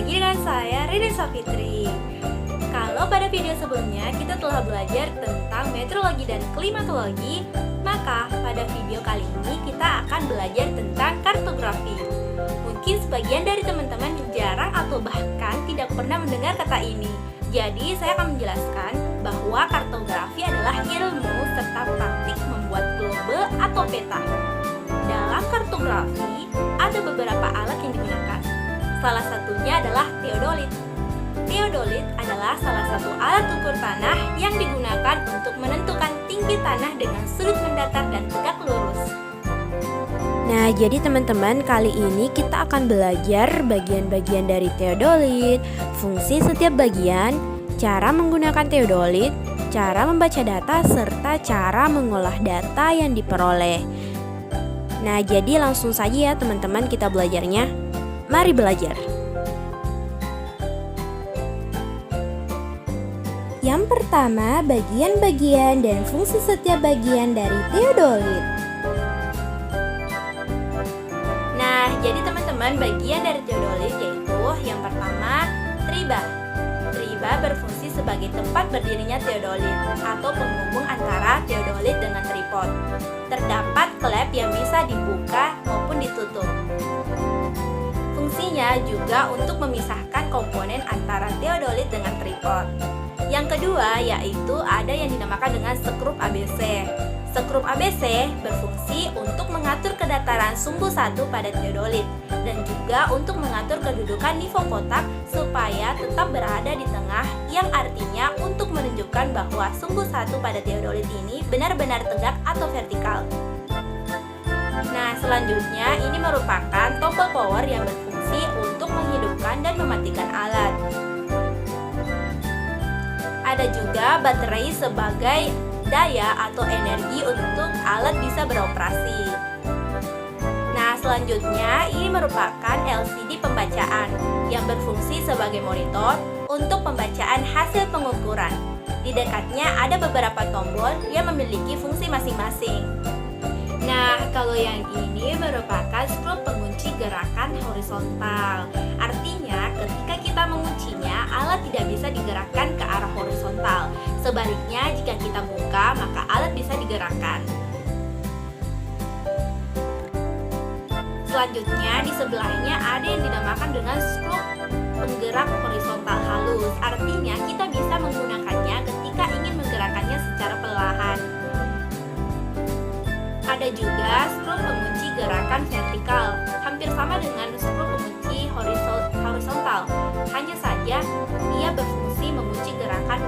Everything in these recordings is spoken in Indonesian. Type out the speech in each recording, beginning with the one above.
lagi dengan saya Rini Safitri. Kalau pada video sebelumnya kita telah belajar tentang meteorologi dan klimatologi, maka pada video kali ini kita akan belajar tentang kartografi. Mungkin sebagian dari teman-teman jarang atau bahkan tidak pernah mendengar kata ini. Jadi saya akan menjelaskan bahwa kartografi adalah ilmu serta praktik membuat globe atau peta. Dalam kartografi ada beberapa alat yang digunakan. Salah satunya adalah teodolit. Teodolit adalah salah satu alat ukur tanah yang digunakan untuk menentukan tinggi tanah dengan sudut mendatar dan tegak lurus. Nah, jadi teman-teman, kali ini kita akan belajar bagian-bagian dari teodolit, fungsi setiap bagian, cara menggunakan teodolit, cara membaca data, serta cara mengolah data yang diperoleh. Nah, jadi langsung saja ya teman-teman kita belajarnya. Mari belajar. Yang pertama, bagian-bagian dan fungsi setiap bagian dari teodolit. Nah, jadi teman-teman, bagian dari teodolit yaitu yang pertama, triba. Triba berfungsi sebagai tempat berdirinya teodolit atau penghubung antara teodolit dengan tripod. Terdapat klep yang bisa dibuka maupun ditutup. Fungsinya juga untuk memisahkan komponen antara teodolit dengan tripod. Yang kedua yaitu ada yang dinamakan dengan skrup ABC. Skrup ABC berfungsi untuk mengatur kedataran sumbu satu pada teodolit dan juga untuk mengatur kedudukan nivou kotak supaya tetap berada di tengah, yang artinya untuk menunjukkan bahwa sumbu satu pada teodolit ini benar-benar tegak atau vertikal. Nah, selanjutnya ini merupakan tombol power yang berfungsi untuk menghidupkan dan mematikan alat. Ada juga baterai sebagai daya atau energi untuk alat bisa beroperasi. Nah, selanjutnya ini merupakan LCD pembacaan yang berfungsi sebagai monitor untuk pembacaan hasil pengukuran. Di dekatnya ada beberapa tombol yang memiliki fungsi masing-masing. Nah, kalau yang ini merupakan skrup pengunci gerakan horizontal. Artinya, ketika kita menguncinya, alat tidak bisa digerakkan ke arah horizontal. Sebaliknya, jika kita buka, maka alat bisa digerakkan. Selanjutnya, di sebelahnya ada yang dinamakan dengan skrup penggerak horizontal halus. Artinya, kita bisa menggunakannya ketika ingin menggerakkannya secara perlahan. Ada juga skrup pengunci gerakan vertikal, hampir sama dengan skrup pengunci horizontal. Hanya saja ia berfungsi mengunci gerakan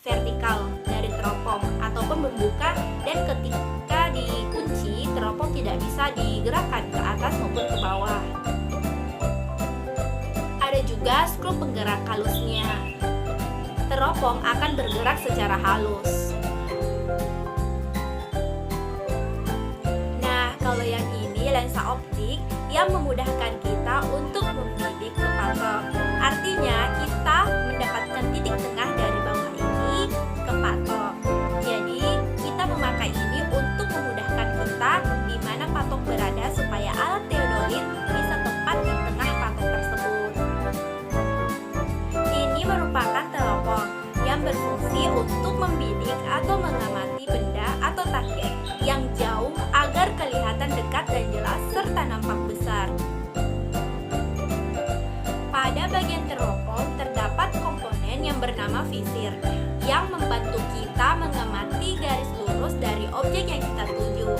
vertikal dari teropong ataupun membuka, dan ketika dikunci teropong tidak bisa digerakkan ke atas maupun ke bawah. Ada juga skrup penggerak halusnya. Teropong akan bergerak secara halus. Kalau yang ini lensa optik yang memudahkan kita untuk membidik ke patok. Artinya kita mendapatkan titik tengah dari bawah ini ke patok. Jadi kita memakai ini untuk memudahkan kita di mana patok berada supaya alat teodolit bisa tepat di tengah patok tersebut. Ini merupakan teropong yang berfungsi untuk membidik atau mengamati benda atau target yang jauh agar kelihatan dekat dan jelas serta nampak besar. Pada bagian teropong terdapat komponen yang bernama visir yang membantu kita mengamati garis lurus dari objek yang kita tuju.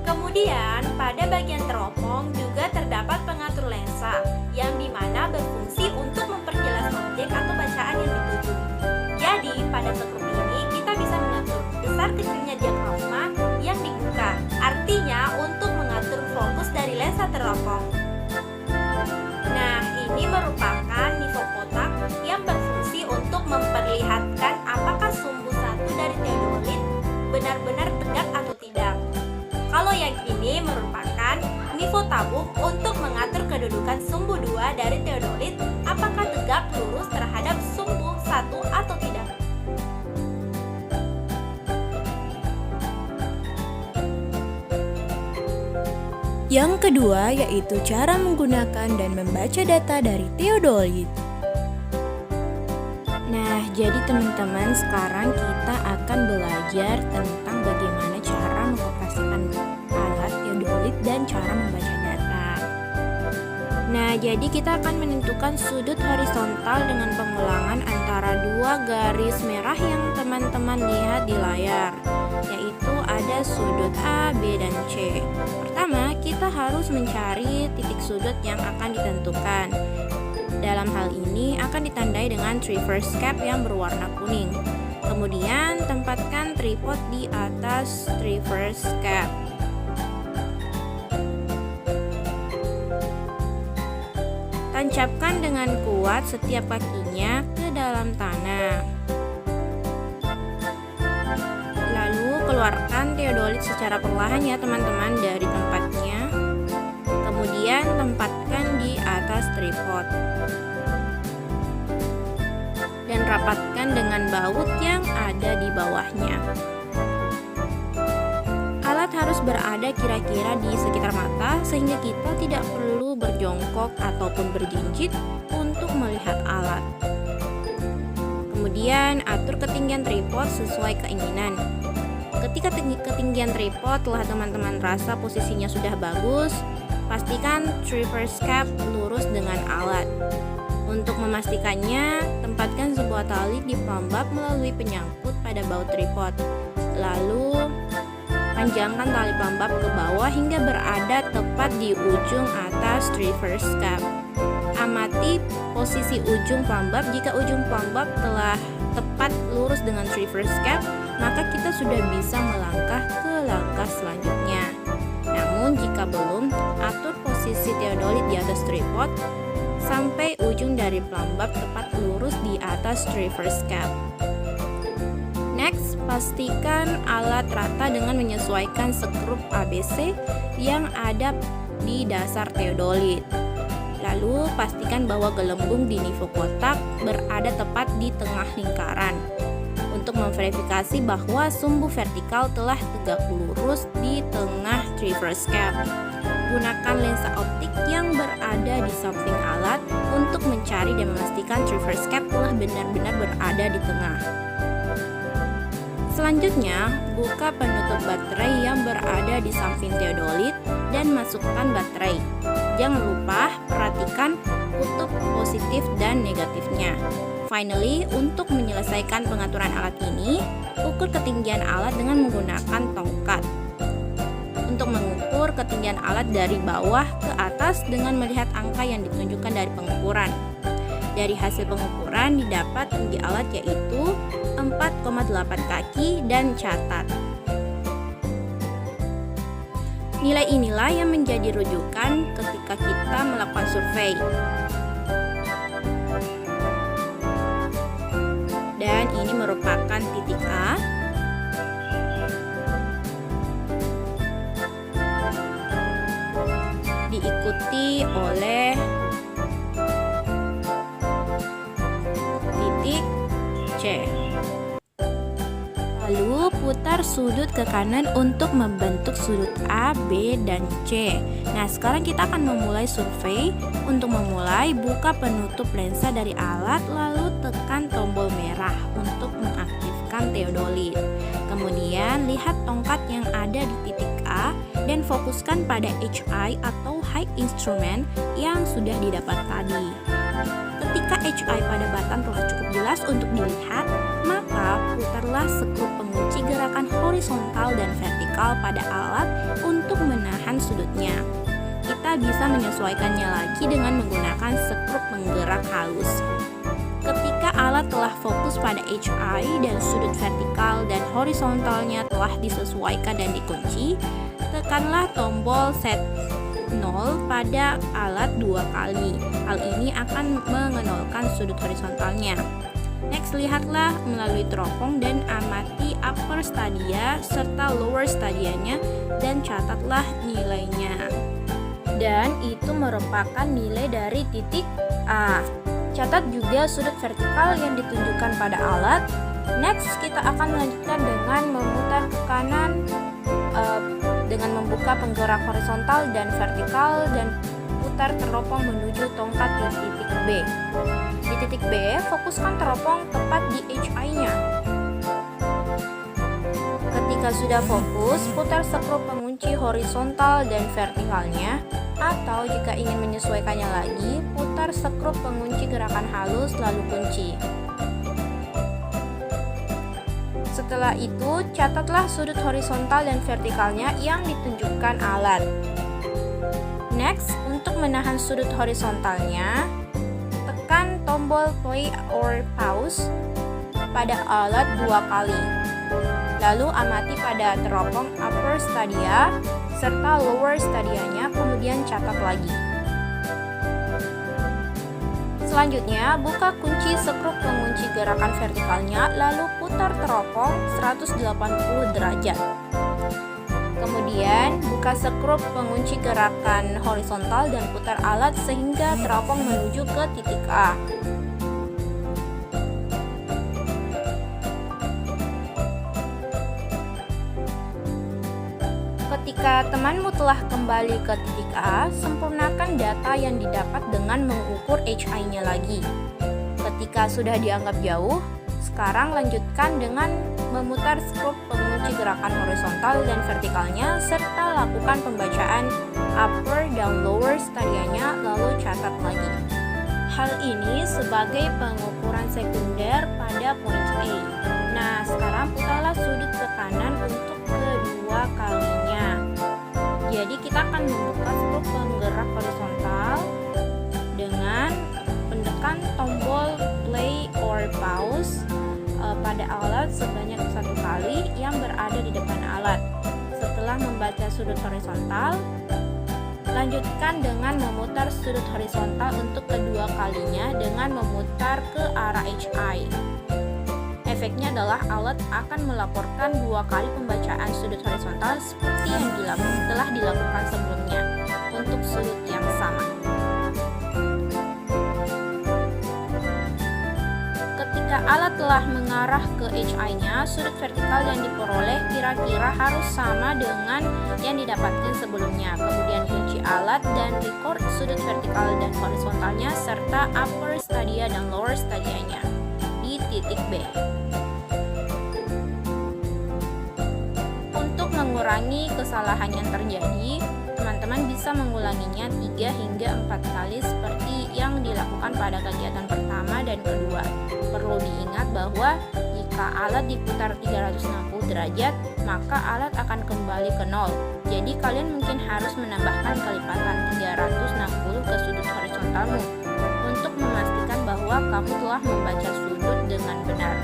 Kemudian pada bagian teropong juga terdapat pengatur lensa yang dimana berfungsi untuk memperjelas objek atau bacaan yang dituju. Jadi pada skrup ini kita bisa mengatur besar kecilnya diafragma yang dibuka, artinya untuk mengatur fokus dari lensa teropong. Nah, ini merupakan nivou kotak yang berfungsi untuk memperlihatkan apakah sumbu satu dari teodolit benar-benar tegak atau tidak. Kalau yang ini merupakan nivou tabuk untuk mengatur kedudukan sumbu 2 dari teodolit apakah tegak lurus terhadap sumbu 1 atau tidak. Yang kedua yaitu cara menggunakan dan membaca data dari teodolit. Nah, jadi teman-teman, sekarang kita akan belajar tentang bagaimana cara mengoperasikan alat teodolit dan cara membaca data. Nah, jadi kita akan menentukan sudut horizontal dengan pengulangan antara dua garis merah yang teman-teman lihat di layar, yaitu ada sudut A, B, dan C. Pertama, kita harus mencari titik sudut yang akan ditentukan. Dalam hal ini akan ditandai dengan traverse cap yang berwarna kuning. Kemudian tempatkan tripod di atas traverse cap. Tancapkan dengan kuat setiap kakinya ke dalam tanah. Lalu keluarkan teodolit secara perlahan ya teman-teman dari tempatnya. Kemudian tempatkan di atas tripod. Dan rapatkan dengan baut yang ada di bawahnya. Alat harus berada kira-kira di sekitar mata sehingga kita tidak perlu berjongkok ataupun berjinjit untuk melihat alat. Kemudian atur ketinggian tripod sesuai keinginan. Ketika ketinggian tripod telah teman-teman rasa posisinya sudah bagus, pastikan traverse cap lurus dengan alat. Untuk memastikannya, tempatkan sebuah tali di pelambab melalui penyangkut pada baut tripod. Lalu, panjangkan tali pelambab ke bawah hingga berada tepat di ujung atas traverse cap. Amati posisi ujung pelambab. Jika ujung pelambab telah tepat lurus dengan traverse cap, maka kita sudah bisa melangkah ke langkah selanjutnya. Namun, jika belum, atur posisi teodolit di atas tripod sampai ujung dari pelambab tepat lurus di atas traverse cap. Next, pastikan alat rata dengan menyesuaikan skrup ABC yang ada di dasar teodolit. Lalu, pastikan bahwa gelembung di nivou kotak berada tepat di tengah lingkaran. Untuk memverifikasi bahwa sumbu vertikal telah tegak lurus di tengah traverse cap, gunakan lensa optik yang berada di samping alat untuk mencari dan memastikan traverse cap telah benar-benar berada di tengah. Selanjutnya, buka penutup baterai yang berada di samping teodolit dan masukkan baterai. Jangan lupa perhatikan kutub positif dan negatifnya. Finally, untuk menyelesaikan pengaturan alat ini, ukur ketinggian alat dengan menggunakan tongkat. Untuk mengukur ketinggian alat dari bawah ke atas dengan melihat angka yang ditunjukkan dari pengukuran. Dari hasil pengukuran didapat tinggi alat yaitu 4,8 kaki dan catat. Nilai inilah yang menjadi rujukan ketika kita melakukan survei. Dan ini merupakan titik A. Diikuti oleh titik C. Lalu putar sudut ke kanan untuk membentuk sudut A, B, dan C. Nah, sekarang kita akan memulai survei. Untuk memulai, buka penutup lensa dari alat, lalu tekan tombol merah untuk mengaktifkan teodolit. Kemudian, lihat tongkat yang ada di titik A dan fokuskan pada HI atau High Instrument yang sudah didapat tadi. Ketika HI pada batang telah cukup jelas untuk dilihat, maka putarlah skrup pengunci gerakan horizontal dan vertikal pada alat untuk menahan sudutnya. Kita bisa menyesuaikannya lagi dengan menggunakan skrup penggerak halus. Ketika alat telah fokus pada HI dan sudut vertikal dan horizontalnya telah disesuaikan dan dikunci, tekanlah tombol set 0 pada alat 2 kali. Hal ini akan mengenolkan sudut horizontalnya. Next, lihatlah melalui teropong dan amati upper stadia serta lower stadianya dan catatlah nilainya. Dan itu merupakan nilai dari titik A. Catat juga sudut vertikal yang ditunjukkan pada alat. Next, kita akan melanjutkan dengan memutar ke kanan dengan membuka penggerak horizontal dan vertikal dan putar teropong menuju tongkat di titik B. Di titik B, fokuskan teropong tepat di HI-nya. Ketika sudah fokus, putar skrup pengunci horizontal dan vertikalnya, atau jika ingin menyesuaikannya lagi, putar skrup pengunci gerakan halus lalu kunci. Setelah itu, catatlah sudut horizontal dan vertikalnya yang ditunjukkan alat. Next, untuk menahan sudut horizontalnya, tekan tombol play or pause pada alat 2 kali. Lalu amati pada teropong upper stadia serta lower stadianya, kemudian catat lagi. Selanjutnya, buka kunci skrup pengunci gerakan vertikalnya, lalu putar teropong 180 derajat. Kemudian, buka skrup pengunci gerakan horizontal dan putar alat sehingga teropong menuju ke titik A. Ketika temanmu telah kembali ke titik A, sempurnakan data yang didapat dengan mengukur HI-nya lagi. Ketika sudah dianggap jauh, sekarang lanjutkan dengan memutar skrup pengunci gerakan horizontal dan vertikalnya serta lakukan pembacaan upper dan lower stadianya, lalu catat lagi. Hal ini sebagai pengukuran sekunder pada poin A. Nah, sekarang putarlah sudut ke kanan untuk kedua kalinya. Jadi kita akan membuka skrup penggerak horizontal dengan menekan tombol play or pause pada alat sebanyak 1 kali yang berada di depan alat. Setelah membaca sudut horizontal, lanjutkan dengan memutar sudut horizontal untuk kedua kalinya dengan memutar ke arah HI. Efeknya adalah alat akan melaporkan 2 kali pembacaan sudut horizontal seperti yang telah dilakukan sebelumnya untuk sudut yang sama. Ketika alat telah mengarah ke HI-nya, sudut vertikal yang diperoleh kira-kira harus sama dengan yang didapatkan sebelumnya. Kemudian kunci alat dan record sudut vertikal dan horizontalnya serta upper stadia dan lower stadianya di titik B. Untuk mengurangi kesalahan yang terjadi, teman-teman bisa mengulanginya 3 hingga 4 kali seperti yang dilakukan pada kegiatan pertama dan kedua. Perlu diingat bahwa jika alat diputar 360 derajat, maka alat akan kembali ke 0. Jadi kalian mungkin harus menambahkan kelipatan 360 ke sudut horizontalmu untuk memastikan bahwa kamu telah membaca sudut dengan benar.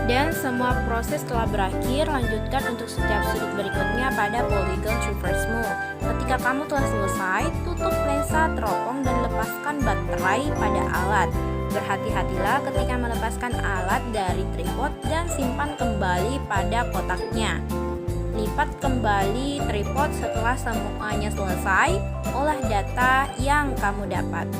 Dan semua proses telah berakhir, lanjutkan untuk setiap sudut berikutnya pada polygon traverse-mu. Ketika kamu telah selesai, tutup lensa teropong dan lepaskan baterai pada alat. Berhati-hatilah ketika melepaskan alat dari tripod dan simpan kembali pada kotaknya. Lipat kembali tripod setelah semuanya selesai, olah data yang kamu dapat.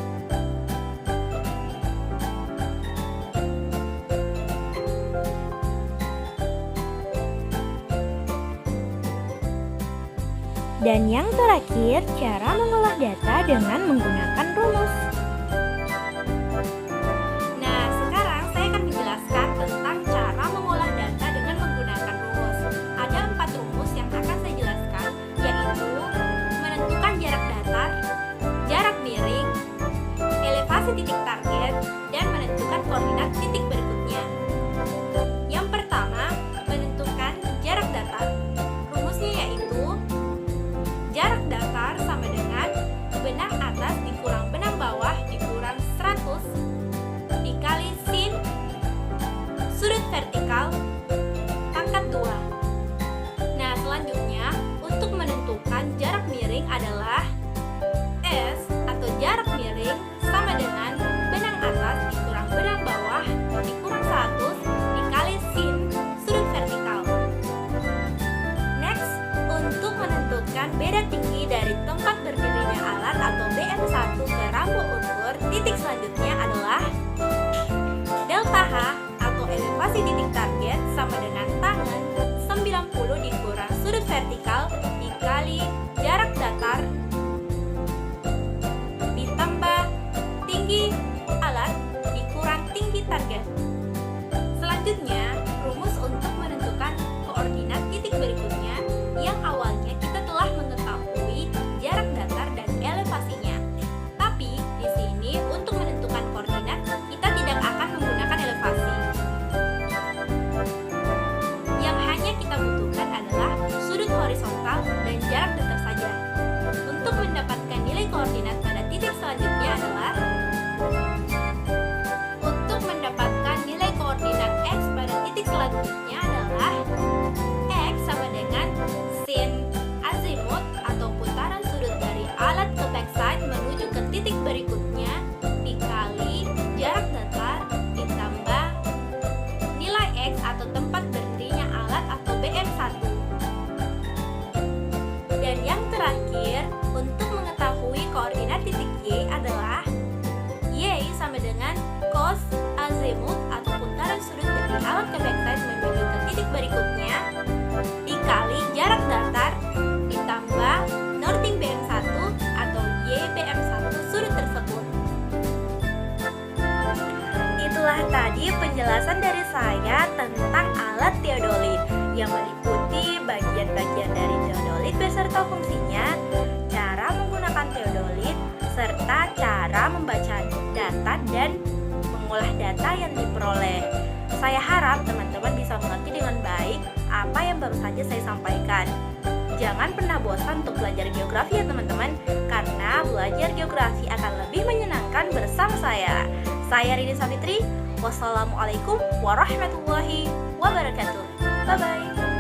Dan yang terakhir, cara mengolah data dengan menggunakan rumus. Nah, sekarang saya akan menjelaskan tentang cara mengolah data dengan menggunakan rumus. Ada 4 rumus yang akan saya jelaskan, yaitu menentukan jarak datar, jarak miring, elevasi titik target, dan menentukan koordinat titik berikutnya. Yang pertama, menentukan jarak datar. Rumusnya yaitu jarak datar sama dengan benang atas dikurang benang bawah dikurang 100 dikali sin sudut vertikal pangkat 2. Nah, selanjutnya untuk menentukan jarak miring adalah S atau jarak miring sama dengan benang atas dikurang benang bawah dikurang 100 dikali sin sudut vertikal. Next, untuk menentukan beda tinggi dari tempat berdirinya alat atau BM1 ke rambu ukur, titik selanjutnya adalah delta H atau elevasi titik target sama dengan tangan 90 dikurang sudut vertikal dikali jarak datar ditambah tinggi alat dikurang tinggi target. Selanjutnya, rumus untuk menentukan koordinat titik berikutnya yang awalnya kita telah mengetahui jarak datar dan elevasinya. Tapi di sini untuk menentukan koordinat kita tidak akan menggunakan elevasi. Yang hanya kita butuhkan adalah sudut horizontal dan jarak datar saja. Untuk mendapatkan nilai koordinat pada titik selanjutnya adalah X sama dengan sin azimut atau putaran sudut dari alat ke backside menuju ke titik berikutnya dikali jarak datar ditambah nilai X atau tempat berdirinya alat atau BM1. Dan yang terakhir, untuk mengetahui koordinat titik Y adalah Y sama dengan cos azimut atau putaran sudut dari alat ke backside menuju ke titik berikutnya dikali jarak datar ditambah northing BM1 atau YBM1 sudut tersebut. Itulah tadi penjelasan dari saya tentang alat teodolit yang meliputi bagian-bagian dari teodolit beserta fungsinya, cara menggunakan teodolit, serta cara membaca data dan mengolah data yang diperoleh. Saya harap teman-teman bisa mengerti dengan baik apa yang baru saja saya sampaikan. Jangan pernah bosan untuk belajar geografi ya teman-teman, karena belajar geografi akan lebih menyenangkan bersama saya. Saya Rini Safitri, wassalamualaikum warahmatullahi wabarakatuh. Bye-bye.